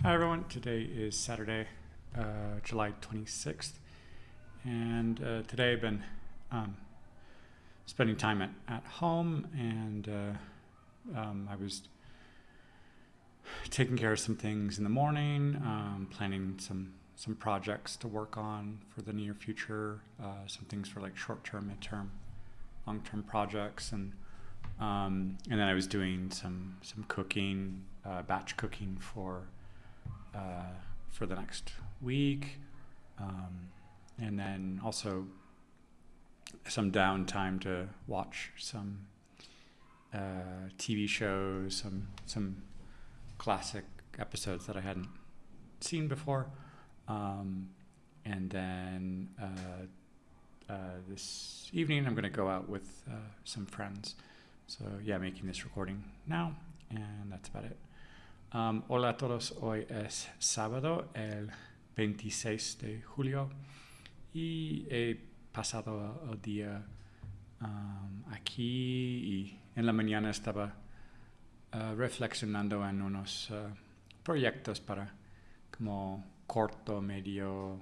Hi everyone, today is Saturday, July 26th, and today I've been spending time at home, and I was taking care of some things in the morning, planning some projects to work on for the near future, some things for like short-term, mid-term, long-term projects, and then I was doing some cooking, batch cooking for the next week, and then also some downtime to watch some TV shows, some classic episodes that I hadn't seen before, and then this evening I'm going to go out with some friends. So yeah, making this recording now, and that's about it. Hola a todos, hoy es sábado, el 26 de julio, y he pasado el día aquí, y en la mañana estaba reflexionando en unos proyectos para como corto, medio,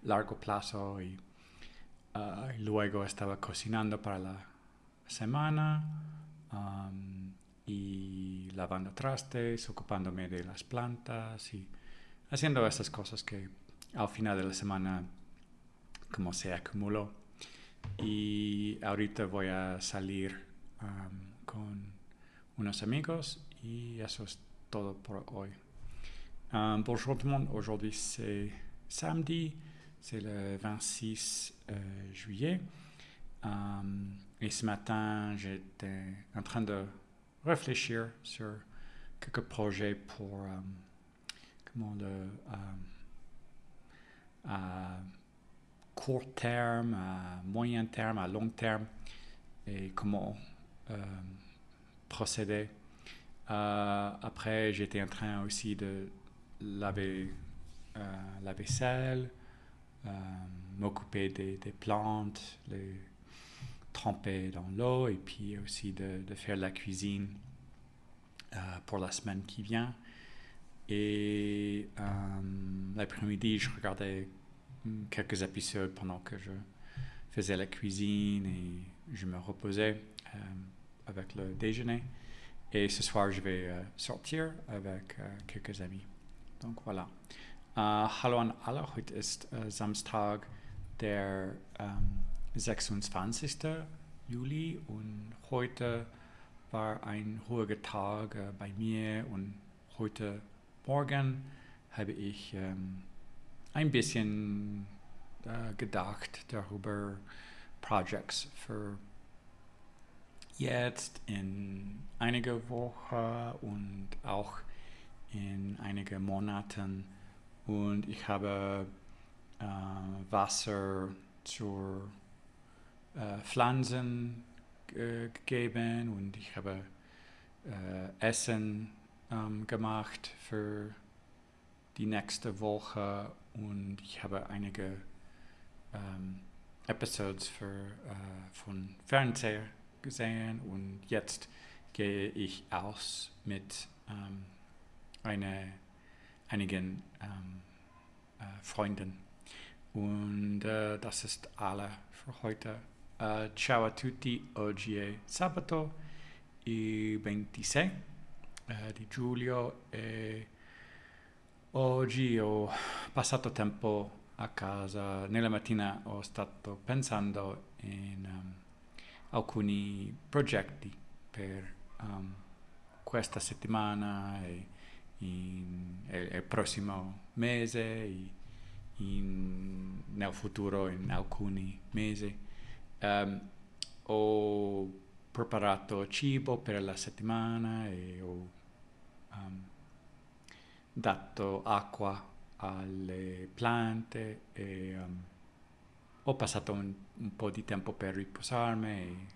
largo plazo, y luego estaba cocinando para la semana, y lavando trastes, ocupándome de las plantas y haciendo esas cosas que al final de la semana como se acumuló. Y ahorita voy a salir con unos amigos, y eso es todo por hoy. Bonjour tout le monde, aujourd'hui c'est samedi, c'est le 26 juillet, et ce matin j'étais en train de réfléchir sur quelques projets pour à court terme, à moyen terme, à long terme, et comment procéder. Après, j'étais en train aussi de laver la vaisselle, m'occuper des plantes, les tremper dans l'eau, et puis aussi de faire la cuisine pour la semaine qui vient. Et l'après-midi, je regardais quelques épisodes pendant que je faisais la cuisine, et je me reposais avec le déjeuner. Et ce soir, je vais sortir avec quelques amis. Donc voilà. Hallo an alle, heute ist Samstag, der 26. Juli, und heute war ein ruhiger Tag bei mir, und heute Morgen habe ich ein bisschen gedacht darüber, Projects für jetzt in einige Wochen und auch in einige Monaten, und ich habe Wasser zur Pflanzen gegeben, und ich habe Essen gemacht für die nächste Woche, und ich habe einige Episodes von Fernseher gesehen, und jetzt gehe ich aus mit einigen Freunden. Und das ist alle für heute. Ciao a tutti, oggi è sabato, il 26 di giugno, e oggi ho passato tempo a casa. Nella mattina ho stato pensando in alcuni progetti per questa settimana e il prossimo mese, e nel futuro in alcuni mesi. Ho preparato cibo per la settimana, e ho dato acqua alle piante, e ho passato un po' di tempo per riposarmi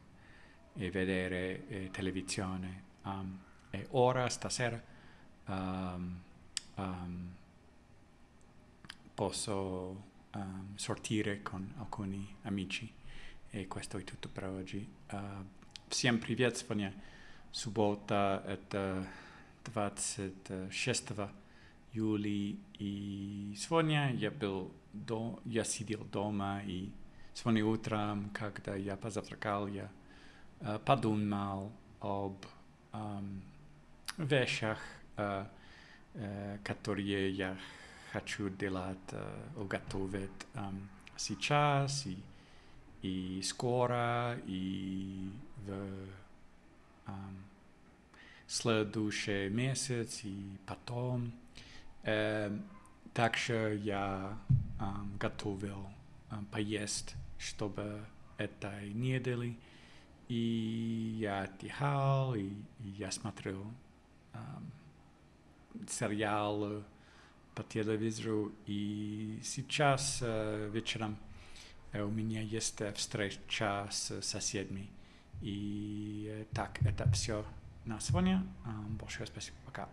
e vedere televisione. E ora, stasera, posso sortire con alcuni amici. И questo è tutto per oggi. Всем привет! Сегодня суббота, это 26 июля, и сегодня я сидел дома, и сегодня утром, когда я позавтракал, я подумал об вещах, которые я хочу делать, уготовить сейчас и скоро, и в следующий месяц, и потом. Также я готовил поесть, чтобы этой недели. И я отдыхал, и я смотрел сериалы по телевизору. И сейчас вечером у меня есть встреча с соседями. И так, это все на сегодня. Большое спасибо. Пока.